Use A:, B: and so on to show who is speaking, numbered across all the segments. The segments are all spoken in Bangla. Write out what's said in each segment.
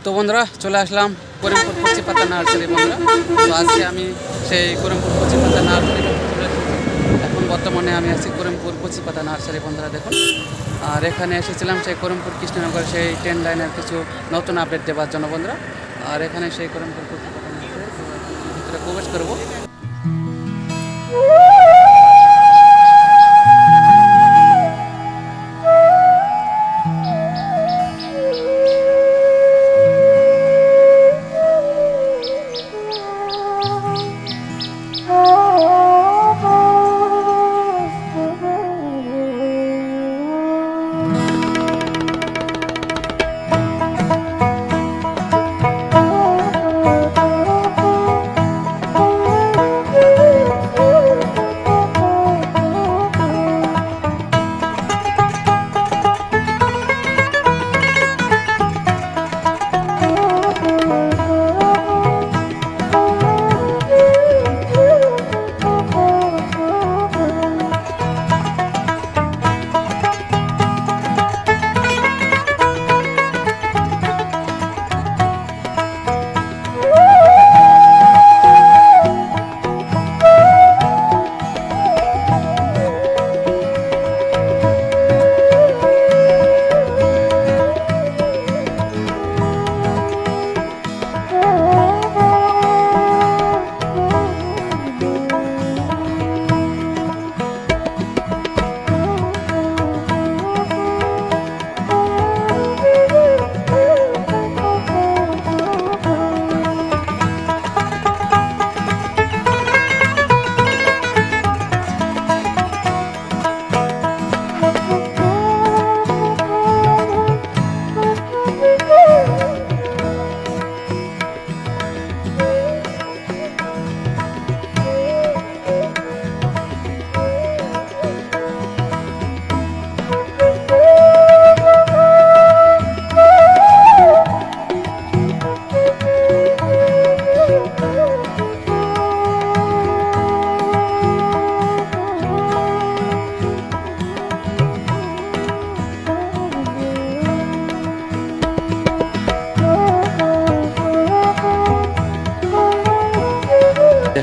A: তো বন্ধুরা চলে আসলাম করিমপুর কচি পাতা নার্সারি বন্ধুরা। তো আজকে আমি সেই করিমপুর কচি পাতা নার্সারি এখন বর্তমানে আমি আছি করিমপুর কচি পাতা নার্সারি বন্ধুরা দেখুন। আর এখানে এসেছিলাম সেই করিমপুর কৃষ্ণনগর সেই ট্রেন লাইনের কিছু নতুন আপডেট দেওয়ার জন্য বন্ধুরা। আর এখানে সেই করিমপুর কচি পাতা নার্সারি ভিতরে প্রবেশ করবো।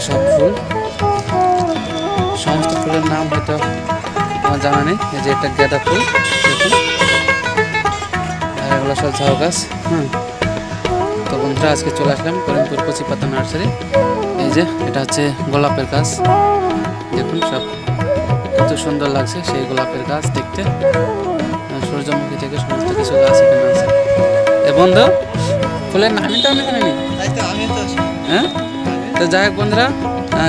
A: সব ফুল, সমস্ত ফুলের নাম হয়তো আমার জানা নেই। এই যে একটা গাঁদা ফুল দেখুন, আর এগুলো সব ঝাউ গাছ। তো বন্ধুরা আজকে চলে আসলাম করিমপুর কচি পাতা নার্সারি। এই যে এটা হচ্ছে গোলাপের গাছ দেখুন, সব কত সুন্দর লাগছে সেই গোলাপের গাছ দেখতে। সূর্যমুখী থেকে সমস্ত কিছু গাছ এখানে আছে। এ বন্ধু ফুলের নামই তো আমি জানি। হ্যাঁ, তো যাই হোক বন্ধুরা,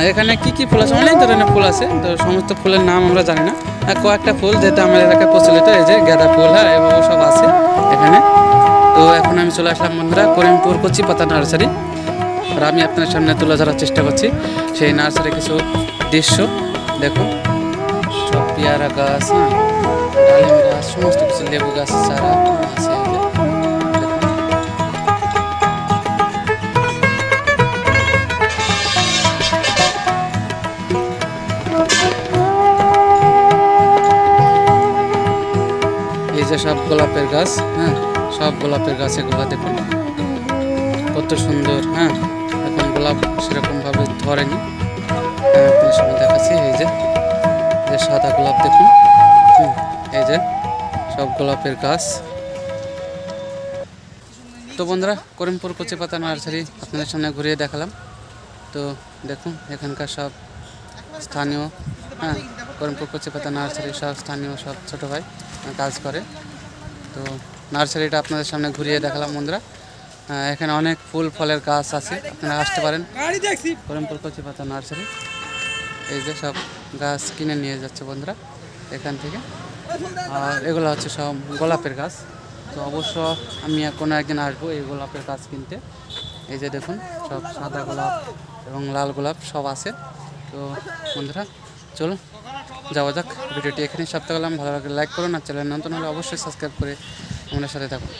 A: এখানে কি কি ফুল আছে, অনেক ধরনের ফুল আছে। তো সমস্ত ফুলের নাম আমরা জানি না, কয়েকটা ফুল যেটা আমার এলাকায় প্রচলিত, এই যে গাঁদা ফুল, হ্যাঁ এভাবে সব আছে এখানে। তো এখন আমি চলে আসলাম বন্ধুরা করিমপুর কচি পাতা নার্সারি। আর আমি আপনার সামনে তুলে ধরার চেষ্টা করছি সেই নার্সারির কিছু দৃশ্য। দেখুন সব পেয়ারা গাছ, হ্যাঁ ডালিম গাছ, সমস্ত কিছু লেবু গাছ চারা আছে। এই যে সব গোলাপের গাছ, হ্যাঁ সব গোলাপের গাছ এগুলো দেখুন কত সুন্দর। হ্যাঁ এখন গোলাপ সেরকমভাবে ধরেনি, আপনার সামনে দেখাচ্ছি। এই যে সাদা গোলাপ দেখুন, এই যে সব গোলাপের গাছ। তো বন্ধুরা করিমপুর কচি পাতা নার্সারি আপনাদের সামনে ঘুরিয়ে দেখালাম। তো দেখুন এখানকার সব স্থানীয়, হ্যাঁ করিমপুর কচি পাতা নার্সারি সব স্থানীয় সব ছোটো ভাই কাজ করে। তো নার্সারিটা আপনাদের সামনে ঘুরিয়ে দেখালাম বন্ধুরা। এখানে অনেক ফুল ফলের গাছ আছে, আপনারা আসতে পারেন করিমপুর কচি পাতা নার্সারি। এই যে সব গাছ কিনে নিয়ে যাচ্ছে বন্ধুরা এখান থেকে। আর এগুলো হচ্ছে সব গোলাপের গাছ। তো অবশ্য আমি কোনো একদিন আসবো এই গোলাপের গাছ কিনতে। এই যে দেখুন সব সাদা গোলাপ এবং লাল গোলাপ সব আছে। তো বন্ধুরা চলুন যাওয়া যাক। ভিডিওটি এখানেই সমাপ্ত করলাম। ভালো লাগলে লাইক করুন, আর চ্যানেল নতুন হলে অবশ্যই সাবস্ক্রাইব করে আমাদের সাথে থাকুন।